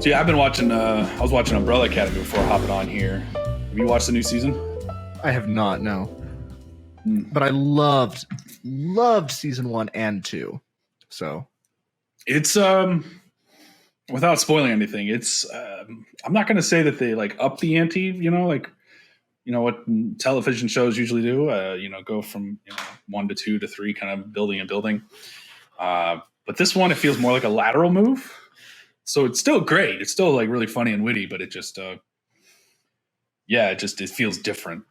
See, I've been watching. I was watching Umbrella Academy before hopping on here. Have you watched the new season? I have not, no. But I loved season 1 and 2. So it's without spoiling anything, it's I'm not going to say that they like up the ante. What television shows usually do. Go from 1 to 2 to 3, kind of building and building. But this one, it feels more like a lateral move. So it's still great. It's still like really funny and witty, but it just, it feels different.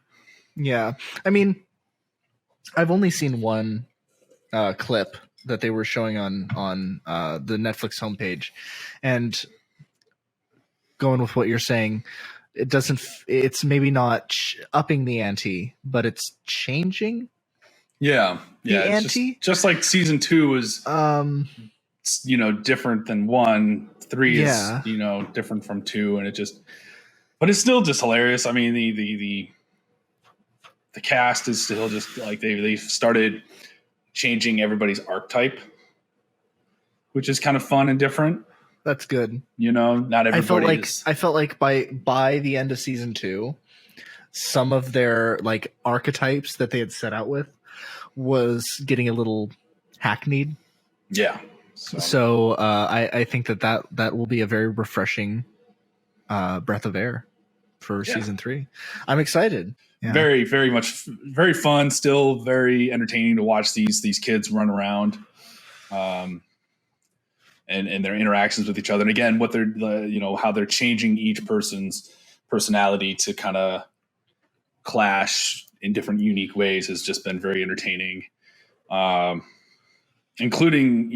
Yeah. I mean, I've only seen one clip that they were showing on the Netflix homepage, and going with what you're saying, it's maybe not upping the ante, but it's changing. Yeah. The ante. Just like season 2 was, different than 1. 3 is, different from 2, and but it's still just hilarious. I mean, the cast is still just like they've started changing everybody's archetype, which is kind of fun and different. That's good. Not everybody. I felt like by the end of season 2, some of their like archetypes that they had set out with was getting a little hackneyed. Yeah. So I think that will be a very refreshing breath of air for season 3. I'm excited. Yeah. Very, very much, very fun. Still very entertaining to watch these kids run around, and their interactions with each other. And again, what they're how they're changing each person's personality to kind of clash in different unique ways has just been very entertaining. Including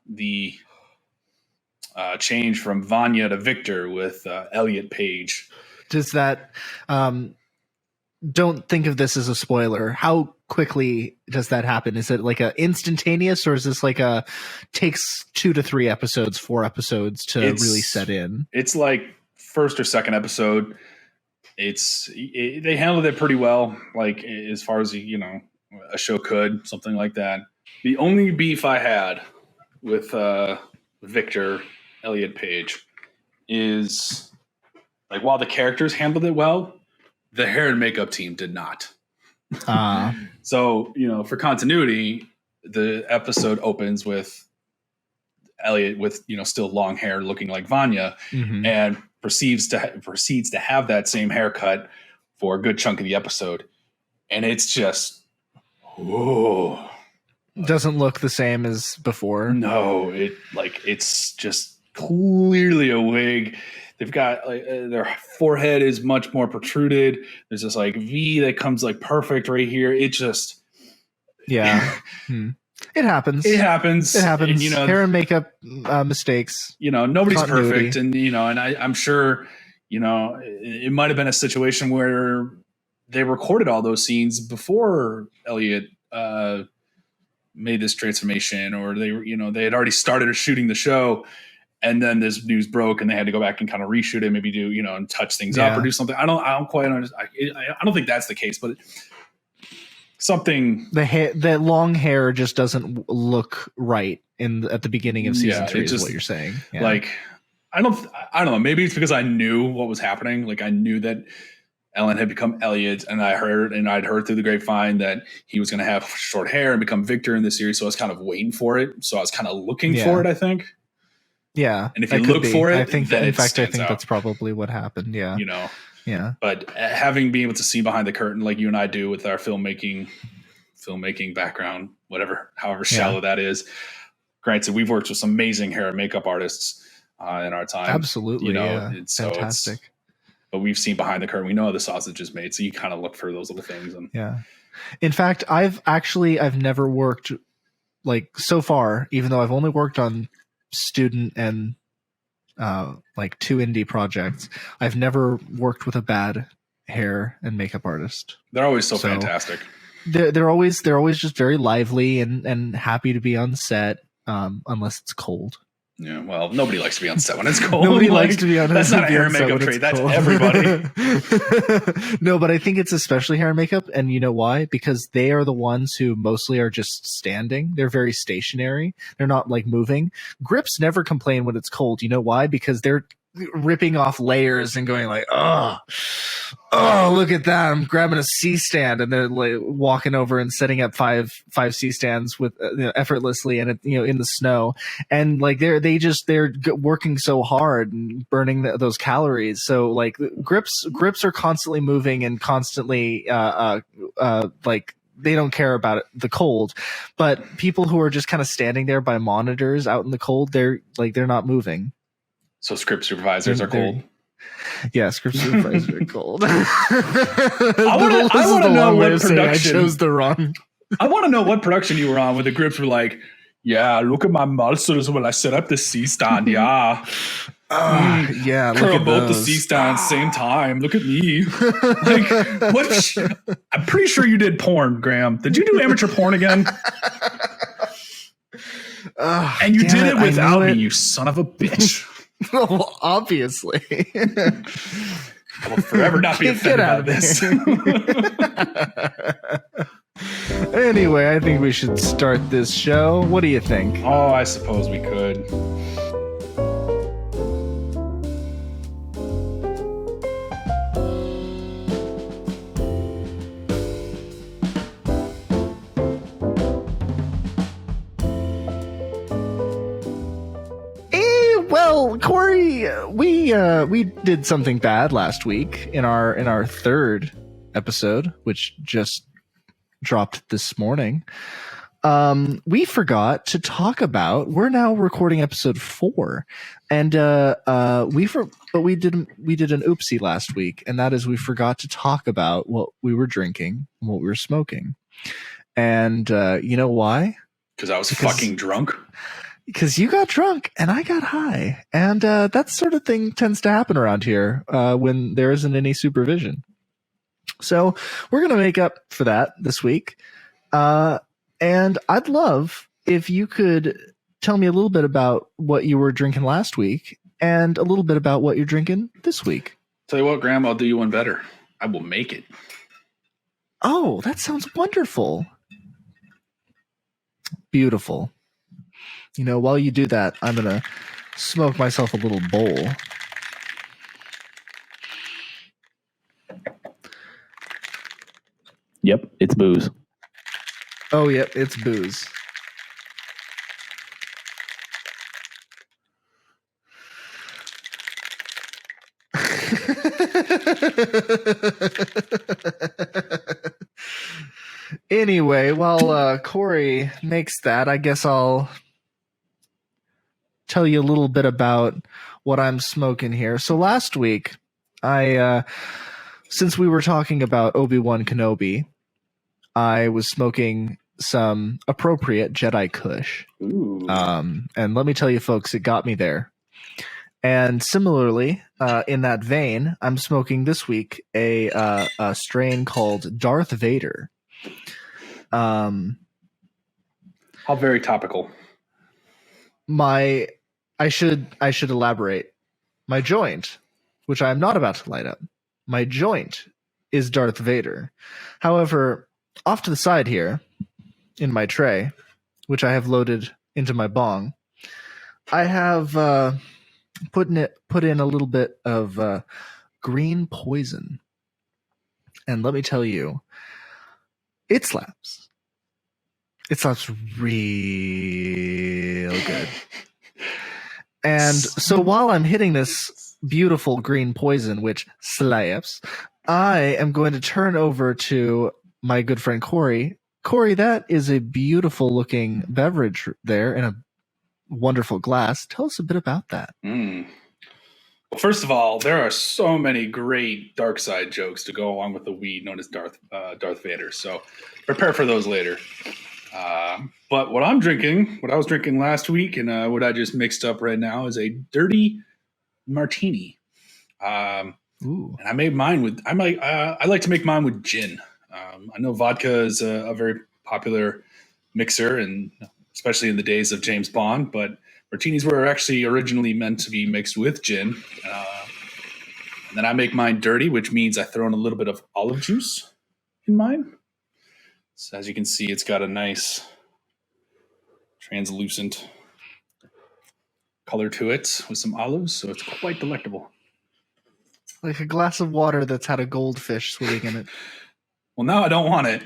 the change from Vanya to Victor with Elliot Page. Does that don't think of this as a spoiler. How quickly does that happen? Is it like a instantaneous, or is this like takes 2 to 3 episodes, 4 episodes to really set in? It's like first or second episode. They handled it pretty well, like as far as a show could, something like that. The only beef I had with Victor Elliot Page is like, while the characters handled it well, the hair and makeup team did not. So, for continuity, the episode opens with Elliot with, still long hair looking like Vanya, and proceeds to have that same haircut for a good chunk of the episode. And it's just, doesn't look the same as before. No, it's just clearly a wig. They've got their forehead is much more protruded. There's this like V that comes like perfect right here. It just, It happens. It happens. And, hair and makeup mistakes. Nobody's perfect, and and I'm sure it might have been a situation where they recorded all those scenes before Elliot made this transformation, or they had already started shooting the show, and then this news broke and they had to go back and kind of reshoot it, maybe do and touch things up or do something. I don't quite understand. I don't think that's the case, but something, the long hair just doesn't look right at the beginning of season 3 is what you're saying. Like I don't know, maybe it's because I knew what was happening. Like I knew that Ellen had become Elliot, and I'd heard through the grapevine that he was going to have short hair and become Victor in the series. So I was kind of waiting for it. So I was kind of looking for it, I think. Yeah. And if you look for it, I think then I think that's probably what happened. Yeah. Yeah. But having been able to see behind the curtain, like you and I do with our filmmaking background, however shallow that is. Granted, we've worked with some amazing hair and makeup artists in our time. Absolutely. It's fantastic. But we've seen behind the curtain. We know how the sausage is made, so you kind of look for those little things. And in fact, I've never worked so far, even though I've only worked on student and 2 indie projects. I've never worked with a bad hair and makeup artist. They're always so fantastic. They're always just very lively and happy to be on set, unless it's cold. Yeah, well, nobody likes to be on set when it's cold. Nobody likes to be on. That's not a hair and makeup trait. That's everybody. No, but I think it's especially hair and makeup, and you know why? Because they are the ones who mostly are just standing. They're very stationary. They're not like moving. Grips never complain when it's cold. You know why? Because they're ripping off layers and going like, oh, look at that! I'm grabbing a C stand, and they're like walking over and setting up five C stands with effortlessly, and in the snow, and like they're working so hard and burning those calories. So like grips are constantly moving and constantly like they don't care about the cold, but people who are just kind of standing there by monitors out in the cold, they're not moving. So script supervisors are cold. Yeah, script supervisors are cold. I want to know what production. I chose the wrong. I want to know what production you were on where the grips were like, yeah, look at my muscles when I set up the C stand. Yeah. Yeah, look curl at both those. the C stands same time. Look at me. Like, what? I'm pretty sure you did porn, Graham. Did you do amateur porn again? And you did it without me, you son of a bitch. Well, obviously. I will forever not be offended by this. Anyway, I think we should start this show. What do you think? Oh, I suppose we could. Well, Cory, we did something bad last week in our third episode, which just dropped this morning. We forgot to talk about. We're now recording episode 4, and but we did an oopsie last week, and that is we forgot to talk about what we were drinking and what we were smoking. And you know why? Because I was fucking drunk. Because you got drunk and I got high. And that sort of thing tends to happen around here when there isn't any supervision. So we're going to make up for that this week. And I'd love if you could tell me a little bit about what you were drinking last week and a little bit about what you're drinking this week. Tell you what, Graham, I'll do you one better. I will make it. Oh, that sounds wonderful. Beautiful. You know, while you do that, I'm going to smoke myself a little bowl. Yep, it's booze. Oh, yep, it's booze. Anyway, while Cory makes that, I guess I'll tell you a little bit about what I'm smoking here. So last week, since we were talking about Obi-Wan Kenobi, I was smoking some appropriate Jedi Kush. And let me tell you, folks, it got me there. And similarly, in that vein, I'm smoking this week a strain called Darth Vader. How very topical. I should elaborate. My joint, which I am not about to light up, my joint is Darth Vader. However, off to the side here, in my tray, which I have loaded into my bong, I have put in a little bit of green poison. And let me tell you, it slaps. It slaps real good. And so while I'm hitting this beautiful green poison, which slaps, I am going to turn over to my good friend Cory. Cory, that is a beautiful looking beverage there in a wonderful glass. Tell us a bit about that. Well, first of all, there are so many great dark side jokes to go along with the weed known as Darth Vader. So prepare for those later. But what I was drinking last week and what I just mixed up right now is a dirty martini. And I made mine with, I like to make mine with gin. I know vodka is a very popular mixer, and especially in the days of James Bond, but Martinis were actually originally meant to be mixed with gin. And then I make mine dirty, which means I throw in a little bit of olive juice in mine. So as you can see, it's got a nice translucent color to it with some olives, so it's quite delectable. Like a glass of water that's had a goldfish swimming in it. Well, now I don't want it.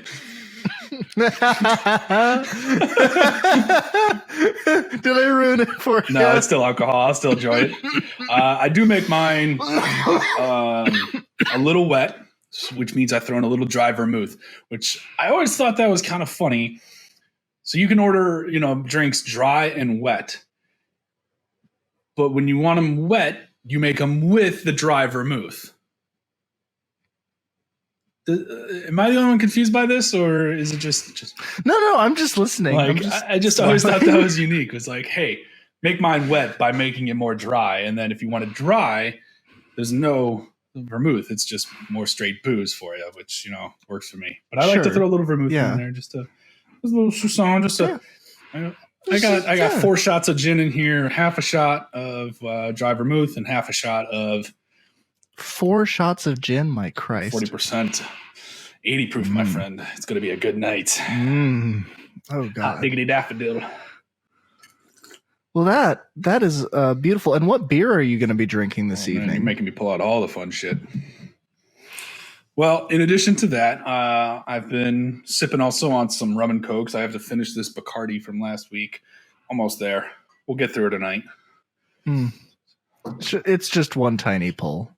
Did I ruin it for you? No, it's still alcohol. I'll still enjoy it. I do make mine a little wet, which means I throw in a little dry vermouth, which I always thought that was kind of funny. So you can order, drinks dry and wet. But when you want them wet, you make them with the dry vermouth. Am I the only one confused by this, or is it just? No, I'm just listening. I just always thought that was unique. It was like, hey, make mine wet by making it more dry, and then if you want it dry, there's no vermouth. It's just more straight booze for you, which works for me. But I like to throw a little vermouth in there, just a little sousson, I got 4 shots of gin in here, half a shot of dry vermouth, and half a shot of 4 shots of gin, my Christ. 40%. 80 proof, my friend. It's going to be a good night. Oh, God. Hot diggity daffodil. Well, that is beautiful. And what beer are you going to be drinking this evening? Man, you're making me pull out all the fun shit. Well, in addition to that, I've been sipping also on some rum and cokes. I have to finish this Bacardi from last week. Almost there. We'll get through it tonight. It's just one tiny pull.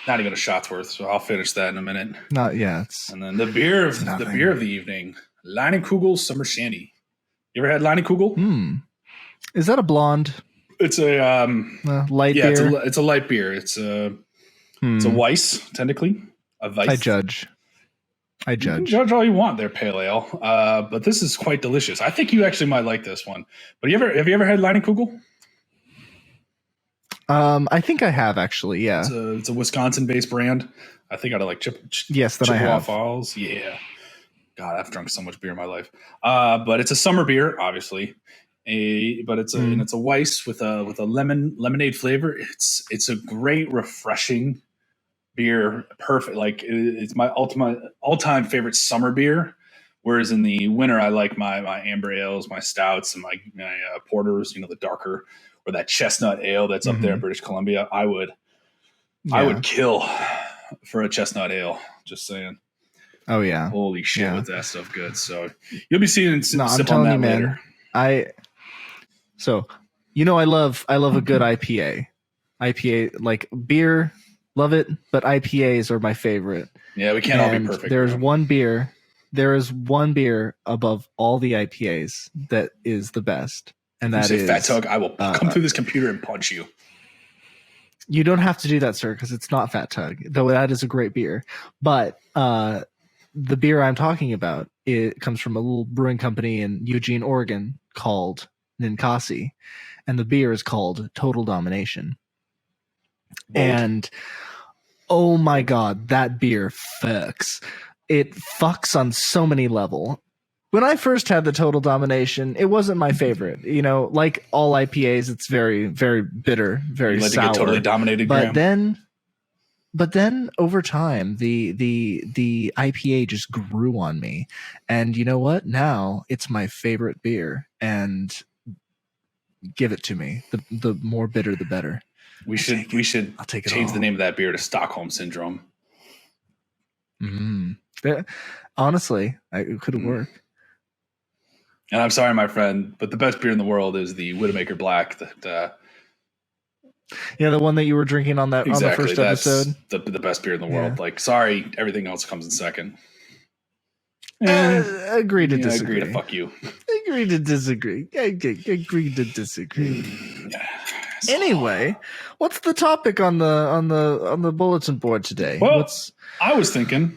Not even a shot's worth, so I'll finish that in a minute. Not yet. And then the beer of the evening, Leinenkugel Summer Shandy. You ever had Leinenkugel? Is that a blonde? It's a light beer. It's a light beer. It's a Weiss, technically. A Weiss. I judge. You can judge all you want there, pale ale. But this is quite delicious. I think you actually might like this one. But have you ever had Leinenkugel? I think I have actually. Yeah, it's a Wisconsin-based brand. I think out of like Chippewa Falls. Yeah. God, I've drunk so much beer in my life. But it's a summer beer, obviously. But it's a Weiss with a lemonade flavor. It's a great, refreshing beer. Perfect. Like it's my all-time favorite summer beer. Whereas in the winter, I like my amber ales, my stouts, and my porters. The darker. Or that chestnut ale that's up there in British Columbia, I would kill for a chestnut ale. Just saying. Oh yeah, holy shit, was that stuff good? So you'll be seeing sip I'm on telling that you, man. later. I love a good IPA. IPA like beer, love it, but IPAs are my favorite. Yeah, we can't all be perfect. There is one beer above all the IPAs that is the best. And that is Fat Tug. I will come through this computer and punch you. You don't have to do that, sir, because it's not Fat Tug, though that is a great beer. But the beer I'm talking about, it comes from a little brewing company in Eugene, Oregon called Ninkasi, and the beer is called Total Domination. Bold. And oh my God, that beer fucks. It fucks on so many levels. When I first had the Total Domination, it wasn't my favorite. Like all IPAs, it's very, very bitter, very sour. To get totally dominated, but then over time, the IPA just grew on me, and you know what? Now it's my favorite beer, and give it to me. The more bitter, the better. We should change the name of that beer to Stockholm Syndrome. Honestly, it could work. And I'm sorry, my friend, but the best beer in the world is the Widowmaker Black. The one that you were drinking on on the first episode. The best beer in the world. Like, sorry, everything else comes in second. Agree to disagree. Agree to fuck you. Agree to disagree. Agree to disagree. Anyway, what's the topic on the bulletin board today? Well, I was thinking.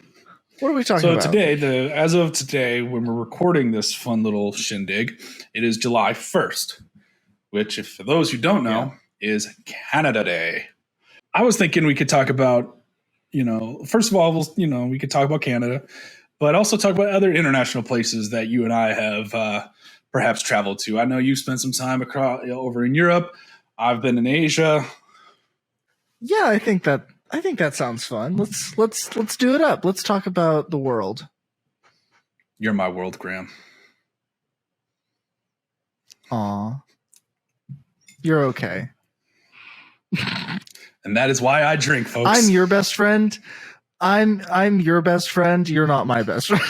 What are we talking about? So today, as of today, when we're recording this fun little shindig, it is July 1st, which, if for those who don't know, is Canada Day. I was thinking we could talk about, first of all, we could talk about Canada, but also talk about other international places that you and I have perhaps travel to. I know you spent some time across over in Europe. I've been in Asia. Yeah, I think that sounds fun. Let's do it up. Let's talk about the world. You're my world, Graham. Aw. You're okay. And that is why I drink, folks. I'm your best friend. I'm your best friend. You're not my best friend.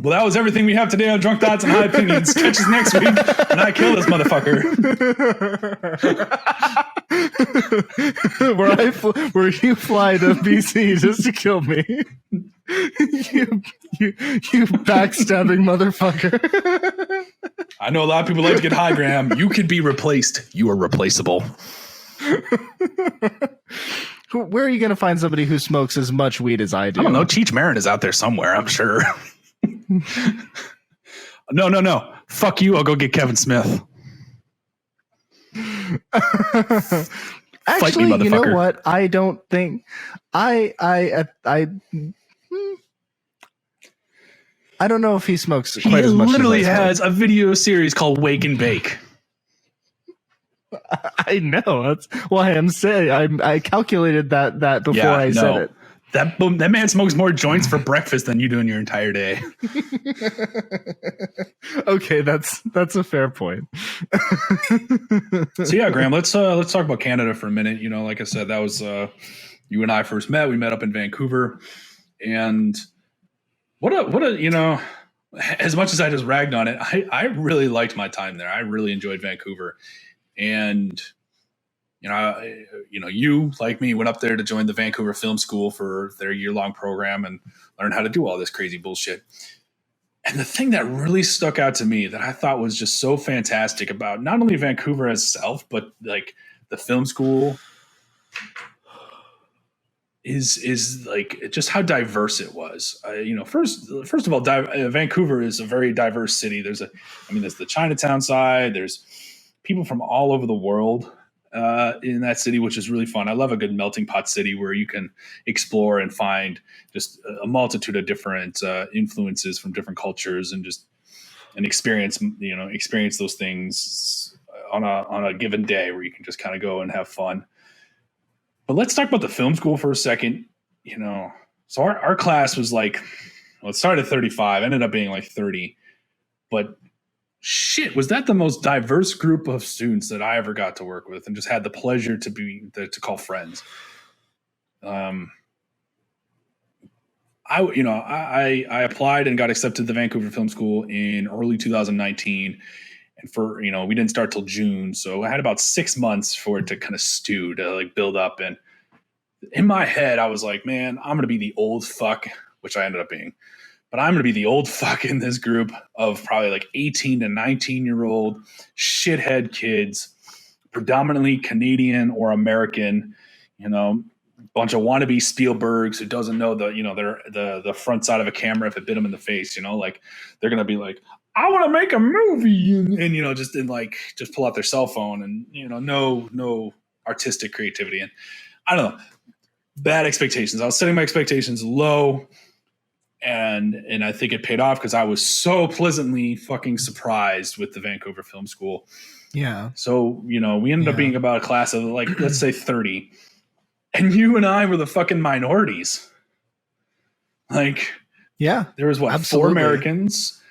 Well, that was everything we have today on Drunk Thoughts and High Opinions. Catch us next week, and I kill this motherfucker. where you fly to BC just to kill me. you backstabbing motherfucker. I know a lot of people like to get high, Graham. You could be replaced. You are replaceable. Where are you going to find somebody who smokes as much weed as I do? I don't know. Cheech Marin is out there somewhere, I'm sure. No. Fuck you. I'll go get Kevin Smith. Actually, me, you know what? I don't think I don't know if he smokes quite as much. He literally as I has a video series called Wake and Bake. I know. That's why I'm saying I calculated that before I said it. That man smokes more joints for breakfast than you do in your entire day. Okay, that's a fair point. So yeah, Graham, let's talk about Canada for a minute. You know, like I said, that was you and I first met. We met up in Vancouver, and what a you know, as much as I just ragged on it, I really liked my time there. I really enjoyed Vancouver, and you like me went up there to join the Vancouver Film School for their year-long program and learn how to do all this crazy bullshit. And the thing that really stuck out to me that I thought was just so fantastic about not only Vancouver itself, but like the film school is like just how diverse it was. First of all, Vancouver is a very diverse city. There's the Chinatown side. There's people from all over the world in that city, which is really fun. I love a good melting pot city where you can explore and find just a multitude of different influences from different cultures and experience those things on a given day where you can just kind of go and have fun. But let's talk about the film school for a second. So our class was like, it started at 35, ended up being like 30, but shit, was that the most diverse group of students that I ever got to work with and just had the pleasure to call friends. I applied and got accepted to the Vancouver Film School in early 2019. And we didn't start till June. So I had about 6 months for it to kind of stew, to like build up. And in my head, I was like, man, I'm going to be the old fuck, which I ended up being. But I'm going to be the old fuck in this group of probably like 18 to 19-year-old shithead kids, predominantly Canadian or American, bunch of wannabe Spielbergs who doesn't know the front side of a camera if it bit them in the face, like they're going to be like, I want to make a movie and just pull out their cell phone and, no artistic creativity. And I don't know, bad expectations. I was setting my expectations low. And I think it paid off because I was so pleasantly fucking surprised with the Vancouver Film School. Yeah. So, we ended up being about a class of like, let's say 30. And you and I were the fucking minorities. Like, yeah, there was absolutely. 4 Americans,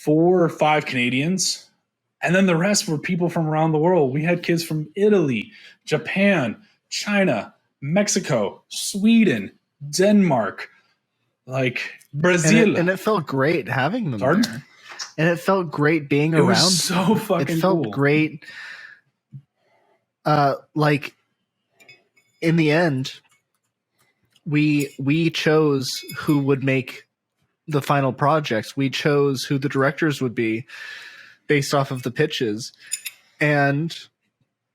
4 or 5 Canadians. And then the rest were people from around the world. We had kids from Italy, Japan, China, Mexico, Sweden, Denmark, like Brazil. And it felt great having them Pardon? there. And it felt great being it around. Was so fucking It felt cool. great. Like in the end, we chose who would make the final projects. We chose who the directors would be based off of the pitches. And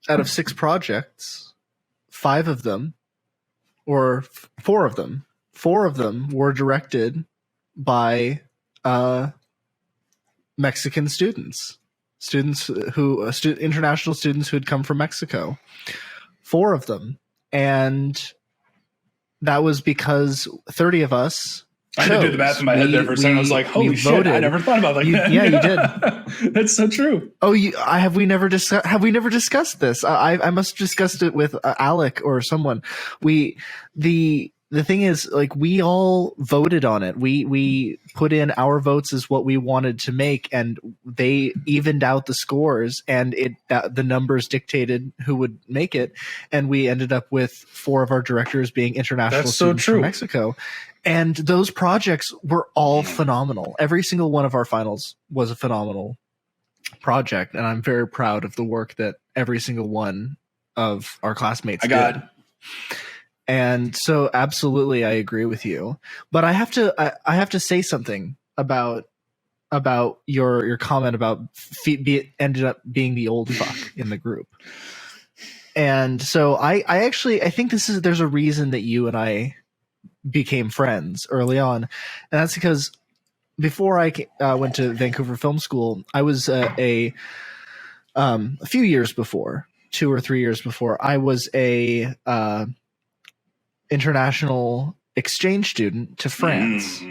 out of 6 projects, 5 of them, or 4 of them, 4 of them were directed by Mexican students who international students who had come from Mexico. 4 of them. And that was because 30 of us I had to do the math in my head there for a second. I was like, holy shit, I never thought about that. Yeah, you did. That's so true. Oh, have we never discussed this? I must have discussed it with Alec or someone. The thing is, like, we all voted on it. We put in our votes as what we wanted to make, and they evened out the scores, and the numbers dictated who would make it. And we ended up with 4 of our directors being international students from Mexico. And those projects were all phenomenal. Every single one of our finals was a phenomenal project, and I'm very proud of the work that every single one of our classmates did. And so, absolutely, I agree with you. But I have to say something about your comment about ended up being the old fuck in the group. And so, I think there's a reason that you and I became friends early on, and that's because before I went to Vancouver Film School, I was a few years before, 2 or 3 years before, I was a international exchange student to France.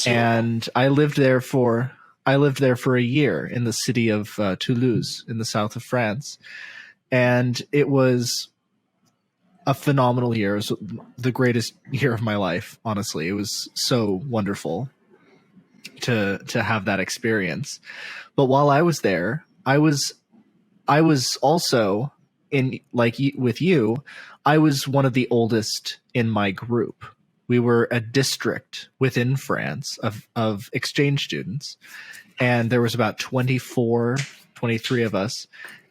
And I lived there for a year in the city of Toulouse in the south of France, and it was a phenomenal year. It was the greatest year of my life, honestly. It was so wonderful to have that experience. But while I was there, I was also in, like, with you, I was one of the oldest in my group. We were a district within France of exchange students, and there was about 24, 23 of us,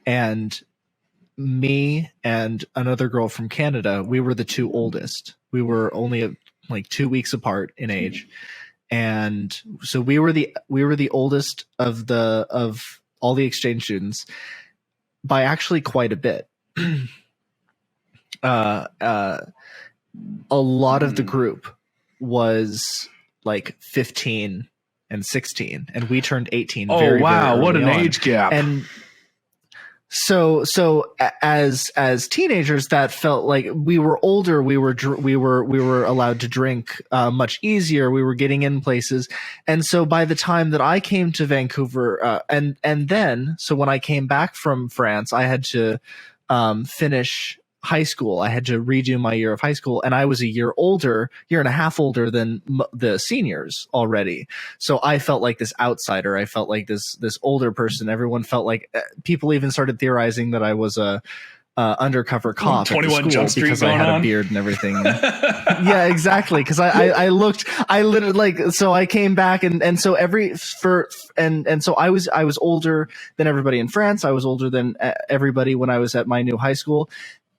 and me and another girl from Canada, we were the 2 oldest. We were only like 2 weeks apart in age. And so we were the oldest of all the exchange students by actually quite a bit. A lot of the group was like 15 and 16, and we turned 18. Very, wow, very what an on. Age gap. And so as teenagers, that felt like we were older. We were allowed to drink much easier. We were getting in places, and so by the time that I came to Vancouver, and then so when I came back from France, I had to finish high school. I had to redo my year of high school, and I was a year and a half older than the seniors already. So I felt like this outsider. I felt like this older person. Everyone felt like, people even started theorizing that I was a undercover cop at the school because I had a beard and everything. Yeah, exactly. Because I literally, like, so I came back and so so I was older than everybody in France. I was older than everybody when I was at my new high school.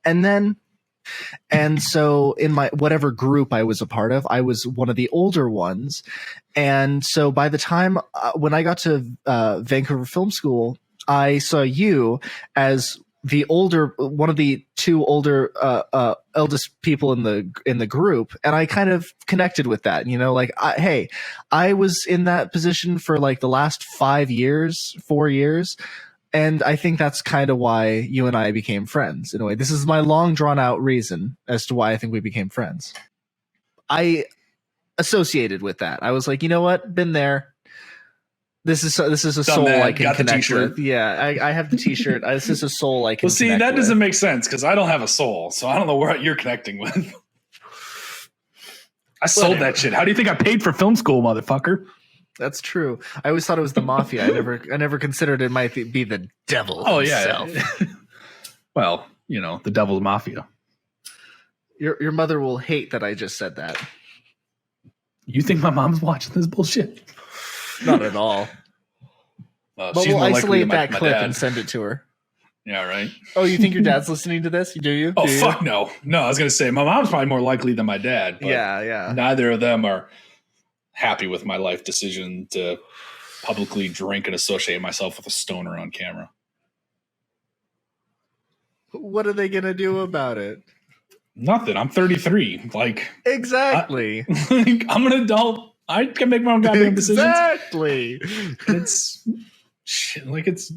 And so in my whatever group I was a part of, I was one of the older ones. And so by the time when I got to Vancouver Film School, I saw you as one of the 2 older eldest people in the group, and I kind of connected with that. You know, like, I was in that position for like the last 4 years. And I think that's kind of why you and I became friends in a way. This is my long drawn out reason as to why I think we became friends. I associated with that. I was like, you know what? Been there. This is a soul I can connect with. Yeah, I have the T-shirt. This is a soul I can. Well, see, that doesn't make sense because I don't have a soul, so I don't know what you're connecting with. I sold that shit. How do you think I paid for film school, motherfucker? That's true. I always thought it was the mafia. I never considered it might be the devil himself. Yeah. Well, you know, the devil's mafia. Your mother will hate that I just said that. You think my mom's watching this bullshit? Not at all. But we'll isolate that clip and send it to her. Yeah, right. Oh, you think your dad's listening to this? Do you? Fuck no. No, I was going to say my mom's probably more likely than my dad. But yeah. Neither of them are happy with my life decision to publicly drink and associate myself with a stoner on camera. What are they going to do about it? Nothing. I'm 33. Like, exactly. I'm an adult. I can make my own goddamn decisions. Exactly. It's shit. Like, it's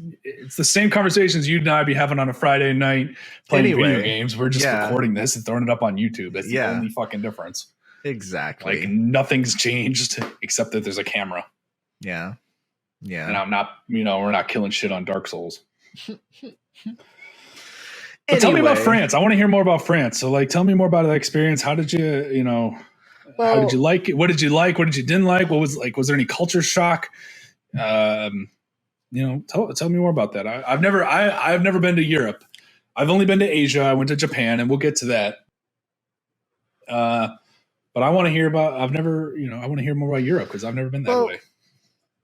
the same conversations you and I be having on a Friday night playing video games. We're just recording this and throwing it up on YouTube. That's the only fucking difference. Exactly. Like nothing's changed except that there's a camera. Yeah. And I'm not, we're not killing shit on Dark Souls. But tell me about France. I want to hear more about France. So, like, tell me more about that experience. How did you, how did you like it? What did you like? What did you didn't like? What was like? Was there any culture shock? Tell me more about that. I've never been to Europe. I've only been to Asia. I went to Japan, and we'll get to that. But I want to hear about. I want to hear more about Europe because I've never been that way.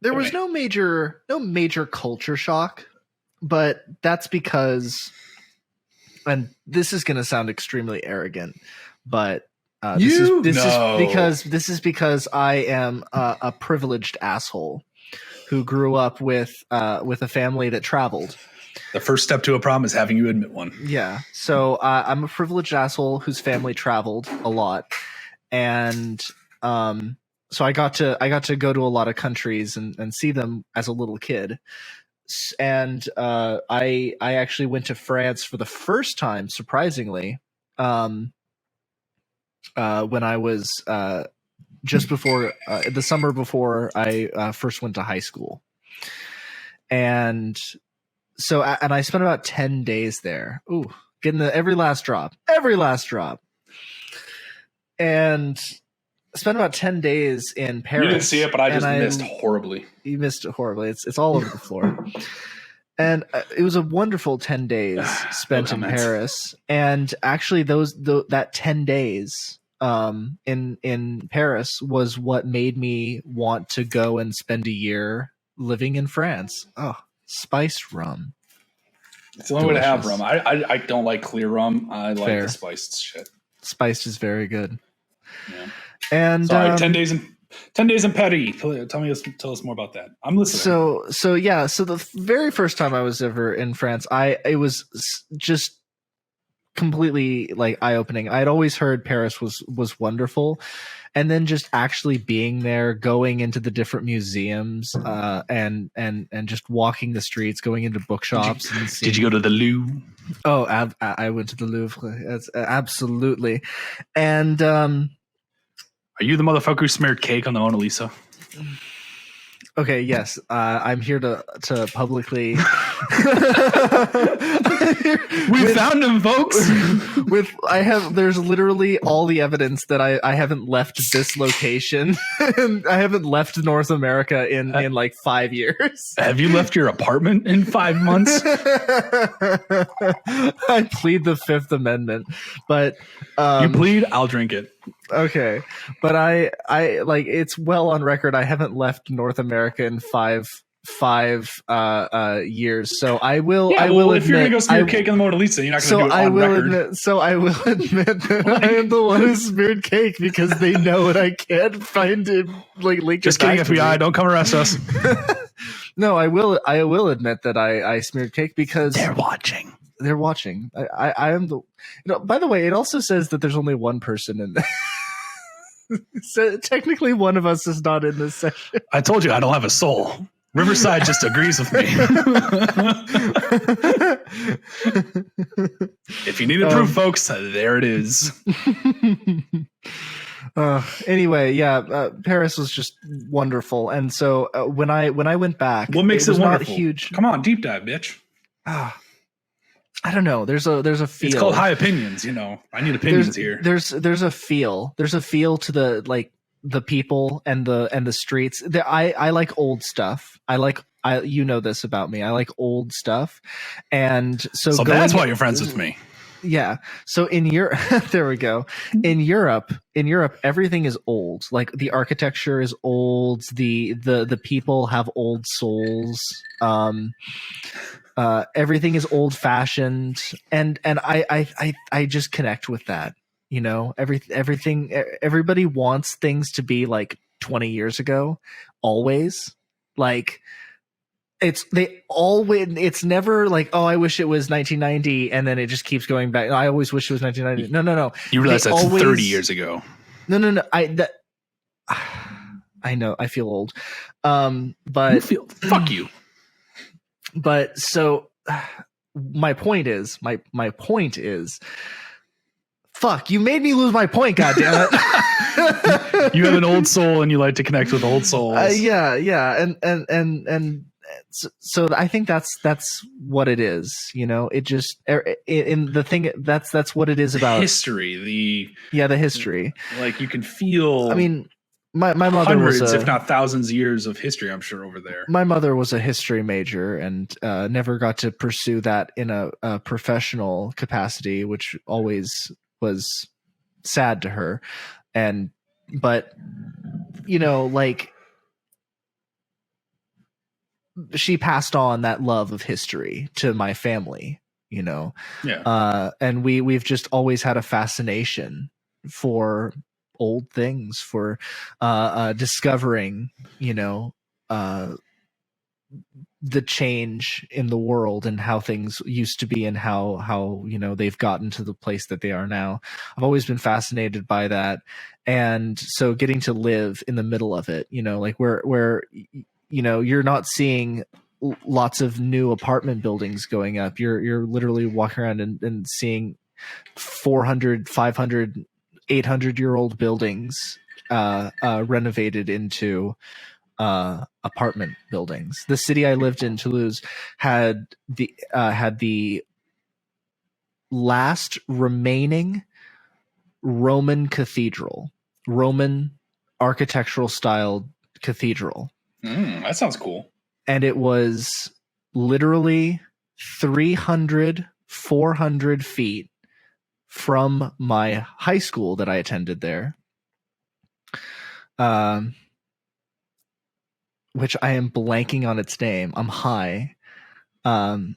There was no major culture shock, but that's because, and this is going to sound extremely arrogant, but this is because I am a privileged asshole who grew up with a family that traveled. The first step to a problem is having you admit one. Yeah. So I'm a privileged asshole whose family traveled a lot, and so I got to go to a lot of countries and see them as a little kid. And I actually went to France for the first time, surprisingly, when I was just before the summer before I first went to high school. And so I spent about 10 days there. Ooh, getting every last drop. And spent about 10 days in Paris. You didn't see it, but I just missed horribly. You missed it horribly. It's all over the floor. And it was a wonderful 10 days spent in Paris. And actually that 10 days in Paris was what made me want to go and spend a year living in France. Oh, spiced rum. It's the only way to have rum. I don't like clear rum. I like the spiced shit. Spiced is very good. Yeah. And sorry, 10 days in Paris. Tell us more about that. I'm listening. So the very first time I was ever in France, it was just completely like eye-opening. I'd always heard Paris was wonderful, and then just actually being there, going into the different museums, and just walking the streets, going into bookshops. Did you go to the Louvre? Oh, I went to the Louvre. Absolutely. And are you the motherfucker who smeared cake on the Mona Lisa? Okay, yes. I'm here to publicly. We found him, folks. There's literally all the evidence that I haven't left this location. I haven't left North America in like 5 years. Have you left your apartment in 5 months? I plead the Fifth Amendment, but you plead, I'll drink it. Okay, but I like it's well on record. I haven't left North America in five years. So I will. Yeah, I will. If admit, you're gonna go smear cake on the Mona Lisa, you're not gonna do it on record. I will admit that I am the one who smeared cake because they know it. I can't find it. Like, just kidding, FBI. Don't come arrest us. No, I will. I will admit that I smeared cake because they're watching. They're watching. I am the. By the way, it also says that there's only one person in there. So technically, one of us is not in this session. I told you I don't have a soul. Riverside just agrees with me. If you need a proof, folks, there it is. Anyway, yeah, Paris was just wonderful, and so when I went back, what makes it wonderful? Not huge. Come on, deep dive, bitch. I don't know. There's a feel. It's called high opinions. I need opinions here. There's a feel. There's a feel to the people and the streets. I like old stuff. You know this about me. I like old stuff, and so that's why you're friends with me. Yeah. So in Europe, there we go. In Europe, everything is old. Like the architecture is old. The people have old souls. Everything is old fashioned, and I just connect with that. Everybody wants things to be like 20 years ago, always. Like it's never like, oh, I wish it was 1990, and then it just keeps going back. I always wish it was 1990. No. You realize that's 30 years ago. No. I know. I feel old. But fuck you. But so my point is Fuck, you made me lose my point, goddammit. You have an old soul and you like to connect with old souls. Yeah. And so I think that's what it is, you know. It just in the thing that's what it is about history. The history. Like you can feel. I mean, my mother hundreds, was if not thousands, of years of history. I'm sure over there. My mother was a history major and never got to pursue that in a professional capacity, which always was sad to her. But you know, like, she passed on that love of history to my family, you know. Yeah. And we've just always had a fascination for old things, for discovering, you know, the change in the world and how things used to be and how you know they've gotten to the place that they are now. I've always been fascinated by that, and so getting to live in the middle of it, you know, like where you know, you're not seeing lots of new apartment buildings going up. You're literally walking around and seeing 400, 500, 800-year-old buildings renovated into apartment buildings. The city I lived in, Toulouse, had the last remaining Roman architectural style cathedral. That sounds cool. And it was literally 300, 400 feet from my high school that I attended there. Which I am blanking on its name. I'm high. No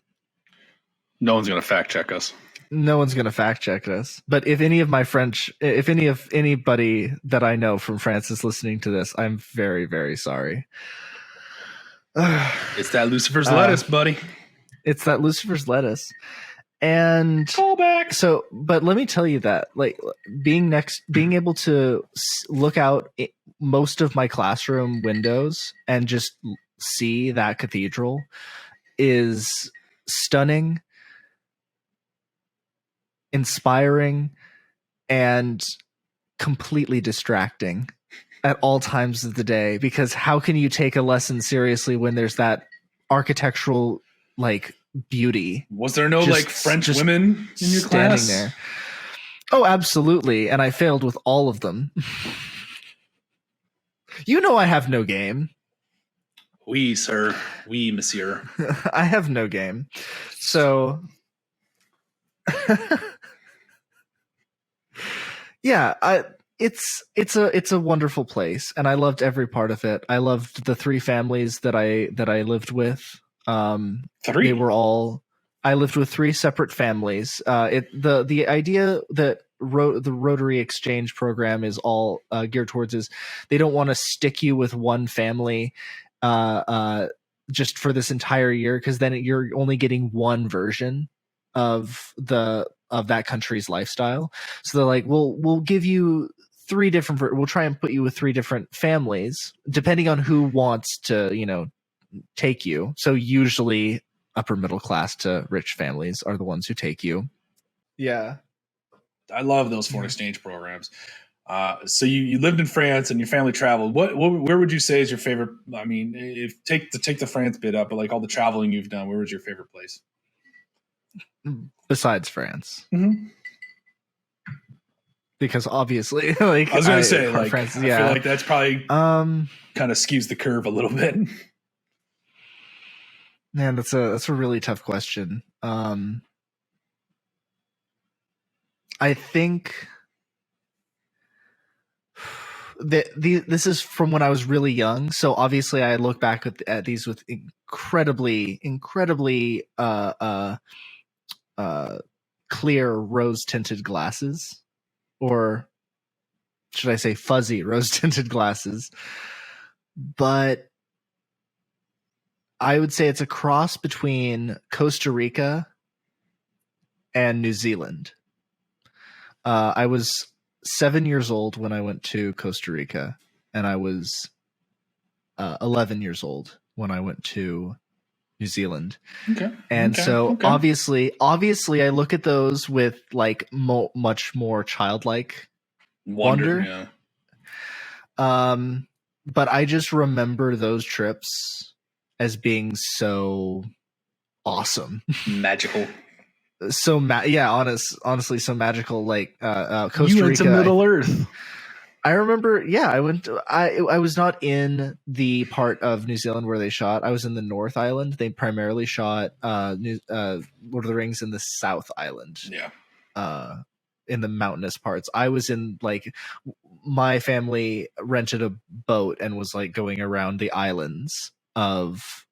one's going to fact check us. No one's going to fact check us. But if any of my anybody that I know from France is listening to this, I'm very, very sorry. It's that Lucifer's lettuce, buddy. It's that Lucifer's lettuce. And callback. So, but let me tell you that, like, being able to look out most of my classroom windows and just see that cathedral is stunning, inspiring, and completely distracting at all times of the day, because how can you take a lesson seriously when there's that architectural, like, beauty? Was there no French women in your class? There. Oh, absolutely. And I failed with all of them. You know, I have no game. Oui, sir. Oui, monsieur. I have no game. So yeah, it's a wonderful place, and I loved every part of it. I loved the three families that I lived with. Three? They were all. I lived with three separate families. The idea that the Rotary Exchange program is all geared towards is they don't want to stick you with one family just for this entire year, because then you're only getting one version of that country's lifestyle. So they're like, we'll give you three different. We'll try and put you with three different families, depending on who wants to, you know, take you. So usually upper middle class to rich families are the ones who take you. Yeah. I love those foreign exchange programs. So you lived in France and your family traveled. Where would you say is your favorite? I mean, if take the France bit up, but like all the traveling you've done, where was your favorite place besides France? Mm-hmm. Because obviously, like, I was going to say, like, France, I feel like that's probably kind of skews the curve a little bit. Man, that's a really tough question. I think this is from when I was really young. So obviously, I look back at these with incredibly clear rose tinted glasses, or should I say fuzzy rose tinted glasses? But I would say it's a cross between Costa Rica and New Zealand. I was 7 years old when I went to Costa Rica, and I was 11 years old when I went to New Zealand. Okay. And Okay. so Okay. obviously I look at those with like much more childlike wonder. Yeah. But I just remember those trips as being so awesome. Magical. So honestly so magical. Like Costa You went Rica, to Middle Earth. I remember, I went to, I was not in the part of New Zealand where they shot. I was in the North Island. They primarily shot Lord of the Rings in the South Island. Yeah. In the mountainous parts. I was in like, my family rented a boat and was like going around the islands of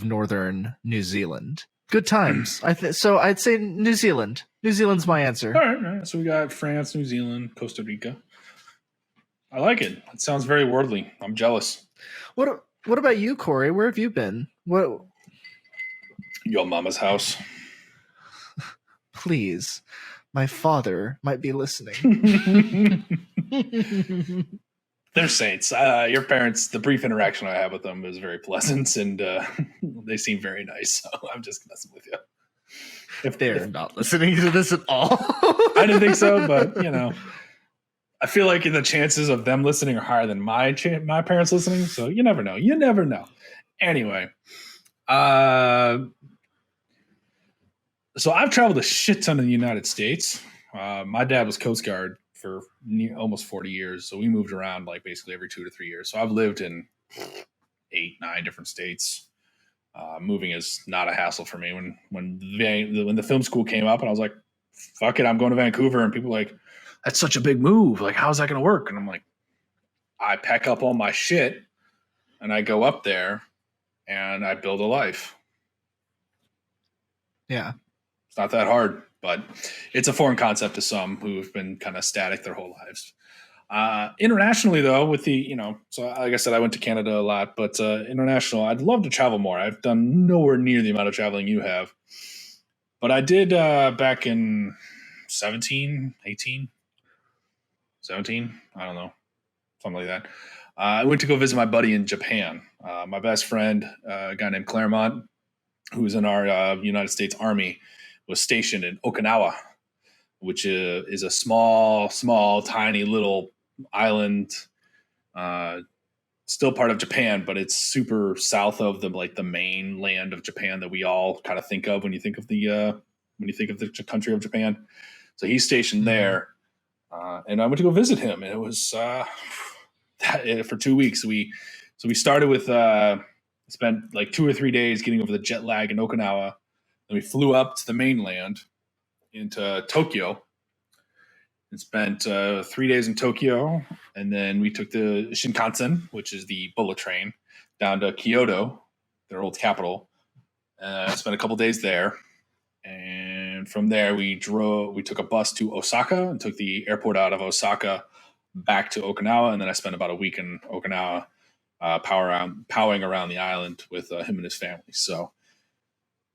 northern New Zealand. Good times. So I'd say New Zealand. New Zealand's my answer. All right. So we got France, New Zealand, Costa Rica. I like it. It sounds very worldly. I'm jealous. What about you, Cory? Where have you been? What? Your mama's house. Please, my father might be listening. They're saints. Your parents, the brief interaction I had with them was very pleasant, and they seem very nice. So I'm just messing with you. If they're not listening to this at all. I didn't think so, but I feel like the chances of them listening are higher than my parents listening. So you never know. You never know. Anyway, so I've traveled a shit ton in the United States. My dad was Coast Guard for almost 40 years. So we moved around like basically every 2 to 3 years. So I've lived in 8, 9 different states. Moving is not a hassle for me. When the film school came up and I was like, fuck it, I'm going to Vancouver. And people were like, that's such a big move. Like, how's that going to work? And I'm like, I pack up all my shit and I go up there and I build a life. Yeah. It's not that hard, but it's a foreign concept to some who have been kind of static their whole lives. Internationally, though, with the, so like I said, I went to Canada a lot, but international, I'd love to travel more. I've done nowhere near the amount of traveling you have. But I did back in 17, 18, 17, I don't know, something like that. I went to go visit my buddy in Japan. My best friend, a guy named Claremont, who was in our United States Army, was stationed in Okinawa, which is a small, tiny little island, still part of Japan, but it's super south of the main land of Japan that we all kind of think of when you think of the country of Japan. So he's stationed there, and I went to go visit him, and it was for 2 weeks. We started with spent like 2 or 3 days getting over the jet lag in Okinawa. Then we flew up to the mainland into Tokyo and spent 3 days in Tokyo. And then we took the Shinkansen, which is the bullet train, down to Kyoto, their old capital. Spent a couple days there. And from there, we took a bus to Osaka and took the airport out of Osaka back to Okinawa. And then I spent about a week in Okinawa powering around the island with him and his family. So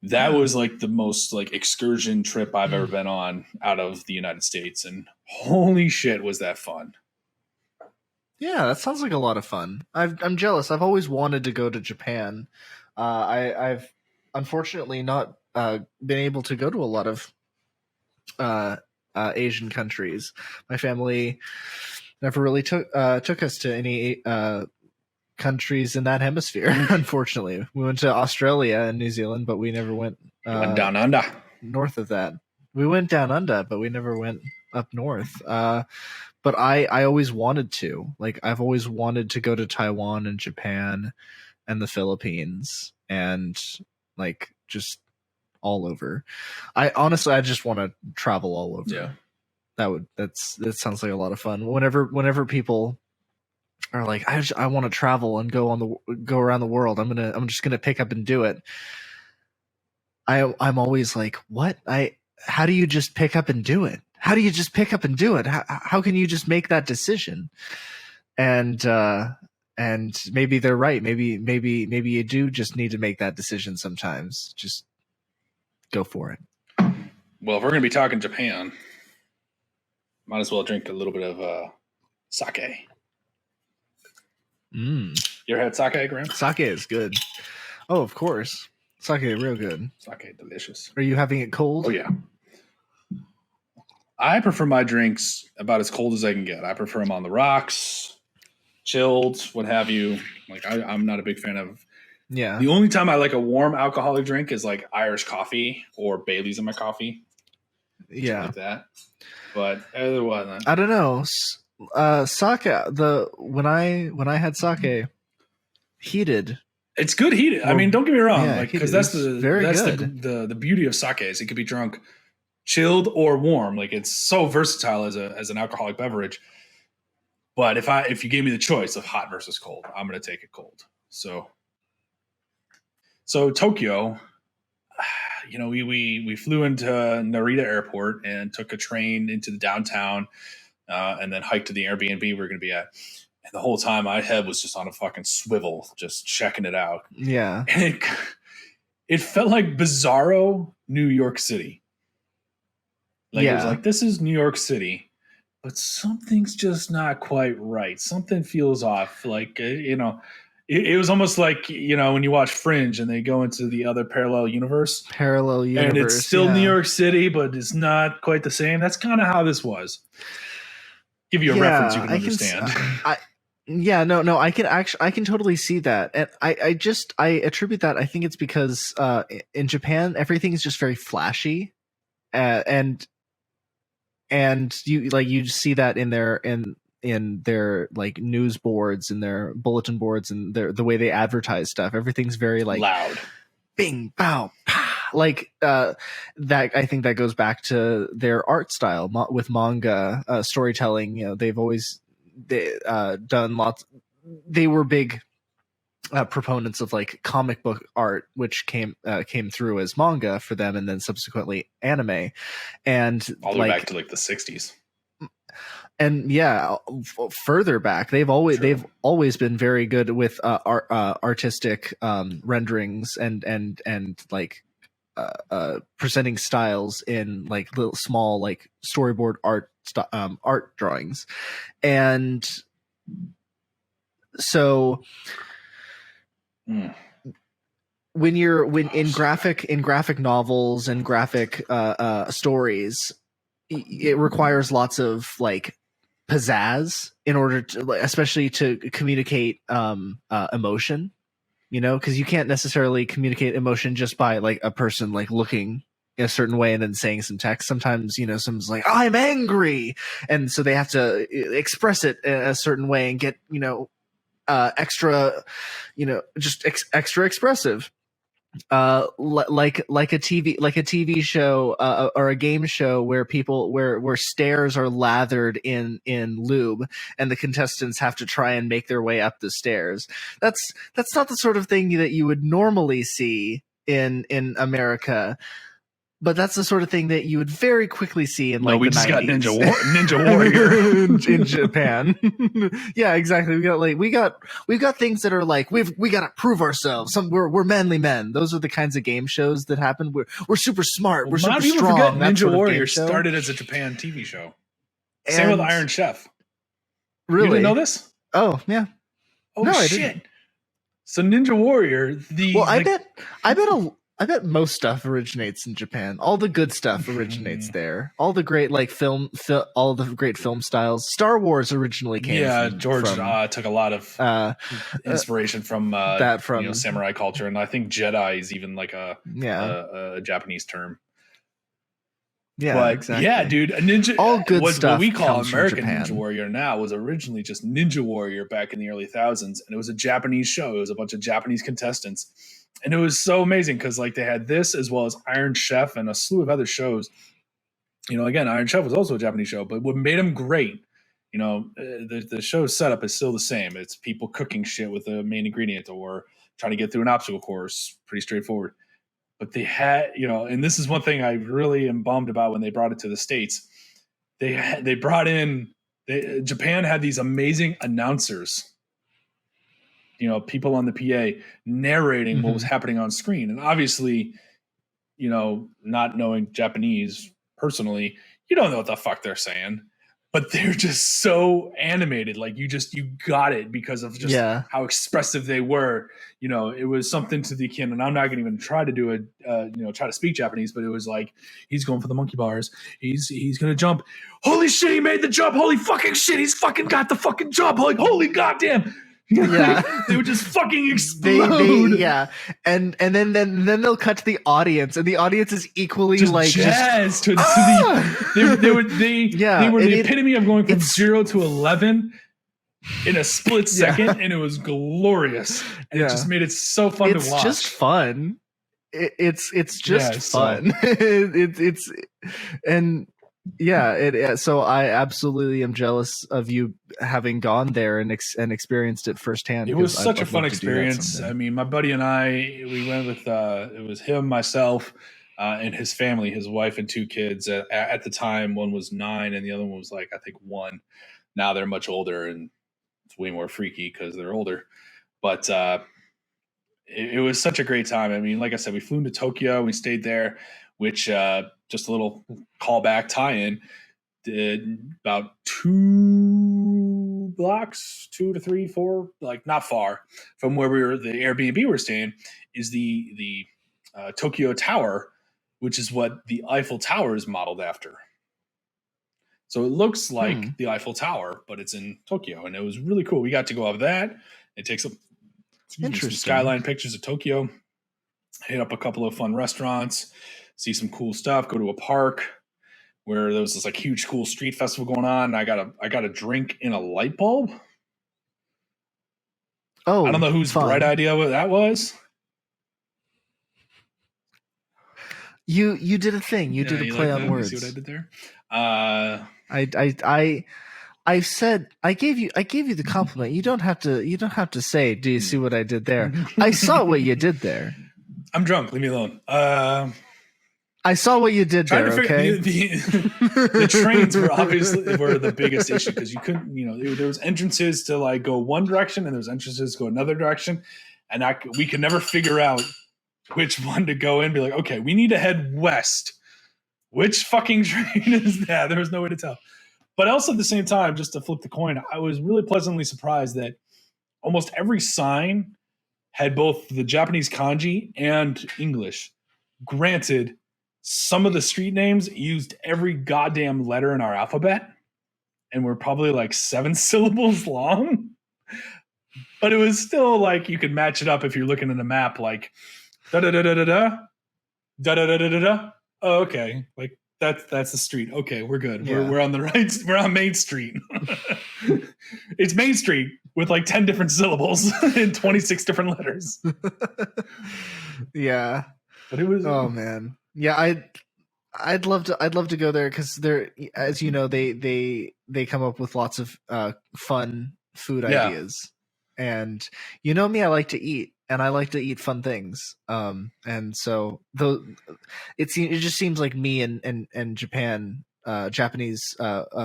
that was like the most like excursion trip I've ever been on out of the United States. And holy shit, was that fun. Yeah, that sounds like a lot of fun. I'm jealous. I've always wanted to go to Japan. I've unfortunately not been able to go to a lot of Asian countries. My family never really took us to any countries in that hemisphere. Unfortunately, we went to Australia and New Zealand, but we never went down under. North of that. We went down under, but we never went up north. But I always wanted to. Like, I've always wanted to go to Taiwan and Japan and the Philippines and like just all over. I just want to travel all over. Yeah. That sounds like a lot of fun. Whenever people are like, I want to travel and go around the world, I'm just gonna pick up and do it. I'm always like, what? How do you just pick up and do it? How do you just pick up and do it? How can you just make that decision? And maybe they're right. Maybe you do just need to make that decision sometimes. Just go for it. Well, if we're going to be talking Japan, might as well drink a little bit of sake. You ever had sake, Graham? Sake is good. Oh, of course. Sake, real good. Sake, delicious. Are you having it cold? Oh yeah. I prefer my drinks about as cold as I can get. I prefer them on the rocks, chilled, what have you. Like I'm not a big fan of. Yeah. The only time I like a warm alcoholic drink is like Irish coffee or Bailey's in my coffee. Yeah. Like that. But otherwise, I don't know. Sake. When I had sake heated. it's good heated. I mean, don't get me wrong, Yeah, like because that's the the beauty of sake is it could be drunk chilled or warm. Like it's so versatile as an alcoholic beverage. But if you gave me the choice of hot versus cold, I'm gonna take it cold. So Tokyo, you know, we flew into Narita Airport and took a train into the downtown, and then hiked to the Airbnb we were gonna be at. And the whole time my head was just on a fucking swivel, just checking it out. Yeah. And it felt like bizarro New York City. Like it was like, this is New York City, but something's just not quite right. Something feels off. Like, you know, it was almost like, you know, when you watch Fringe and they go into the other parallel universe. And it's still New York City, but it's not quite the same. That's kind of how this was. Give you a reference you can understand. I can totally see that. And I attribute that. I think it's because in Japan, everything is just very flashy. And you see that in their like news boards and their bulletin boards and the way they advertise stuff. Everything's very like loud, bing, bow, pow. Like that. I think that goes back to their art style with manga storytelling. You know, they've always done lots. They were big proponents of like comic book art, which came through as manga for them, and then subsequently anime, and all the way back to like the 60s. And yeah, further back, they've always been very good with artistic renderings and like presenting styles in like little small like storyboard art drawings, and so. When in graphic novels and graphic stories, it requires lots of like pizzazz in order to, especially to communicate emotion, you know, because you can't necessarily communicate emotion just by like a person like looking a certain way and then saying some text. Sometimes, you know, someone's like, I'm angry, and so they have to express it in a certain way and get, you know, extra, you know, just extra expressive. Like a TV show or a game show where stairs are lathered in lube and the contestants have to try and make their way up the stairs. That's not the sort of thing that you would normally see in America. But that's the sort of thing that you would very quickly see in like we the just 90s. got Ninja Warrior in Japan. Yeah, exactly. We've got things that are like we got to prove ourselves. We're manly men. Those are the kinds of game shows that happen. We're super smart. We're super strong. Forget Ninja Warrior started as a Japan TV show. Same with Iron Chef. Really? You didn't know this? Oh yeah. Oh no, shit. So Ninja Warrior, I bet most stuff originates in Japan. All the good stuff originates there. All the great like all the great film styles. Star Wars originally came. Yeah, George took a lot of inspiration from you know, samurai culture, and I think Jedi is even like a Japanese term. Yeah, but, exactly. Yeah, dude, a ninja. All good stuff. What we call American Ninja Warrior now was originally just Ninja Warrior back in the early thousands, and it was a Japanese show. It was a bunch of Japanese contestants. And it was so amazing because like they had this as well as Iron Chef and a slew of other shows. You know, again, Iron Chef was also a Japanese show, but what made them great, you know, the show's setup is still the same. It's people cooking shit with the main ingredient or trying to get through an obstacle course. Pretty straightforward. But they had, you know, and this is one thing I really am bummed about when they brought it to the States. They brought in, Japan had these amazing announcers, you know, people on the PA narrating what was happening on screen. And obviously, you know, not knowing Japanese personally, you don't know what the fuck they're saying. but they're just so animated. Like you got it because of just how expressive they were. You know, it was something to the kin, and I'm not going to even try to do it, try to speak Japanese, but it was like, he's going for the monkey bars. He's going to jump. Holy shit, he made the jump. Holy fucking shit, he's fucking got the fucking jump. Like, holy goddamn. Yeah, they would just fucking explode. And then they'll cut to the audience, and the audience is equally just like jazzed to the. They were the epitome of going from 0 to 11 in a split second, and it was glorious. And it just made it so fun to watch. It's just fun. It's just fun. It's and. Yeah, so I absolutely am jealous of you having gone there and experienced it firsthand. It was such a fun experience. I mean, my buddy and I, we went with it was him, myself, and his family, his wife and 2 kids. At the time, one was 9 and the other one was like, I think 1. Now they're much older and it's way more freaky because they're older. But it was such a great time. I mean, like I said, we flew into Tokyo, we stayed there, which just a little callback tie-in, did about 2 blocks, 2 to 3, 4, like not far from where the Airbnb we were staying, is the Tokyo Tower, which is what the Eiffel Tower is modeled after. So it looks like the Eiffel Tower, but it's in Tokyo, and it was really cool. We got to go up that and take some skyline pictures of Tokyo, hit up a couple of fun restaurants, see some cool stuff, go to a park where there was this like huge cool street festival going on. And I got a drink in a light bulb. Oh, I don't know whose bright idea that was. You did a thing. You did a play on words. You see what I did there? I said I gave you the compliment. You don't have to say, do you see what I did there? I saw what you did there. I'm drunk. Leave me alone. I saw what you did there. Okay. The trains were obviously the biggest issue because you couldn't, there was entrances to like go one direction and there was entrances to go another direction, and we could never figure out which one to go in. Be like, okay, we need to head west. Which fucking train is that? There was no way to tell. But also at the same time, just to flip the coin, I was really pleasantly surprised that almost every sign had both the Japanese kanji and English. Granted, some of the street names used every goddamn letter in our alphabet and were probably like 7 syllables long. But it was still like you could match it up if you're looking at a map, like da-da-da-da-da-da, da-da-da-da-da-da. Oh, okay. Like that's the street. Okay, we're good. Yeah. We're on the right. We're on Main Street. It's Main Street with like 10 different syllables and 26 different letters. Yeah. But it was. Oh man. Yeah, I'd love to go there because they're, as you know, they come up with lots of fun food ideas, and you know me, I like to eat, and I like to eat fun things. And so it just seems like me and Japan, Japanese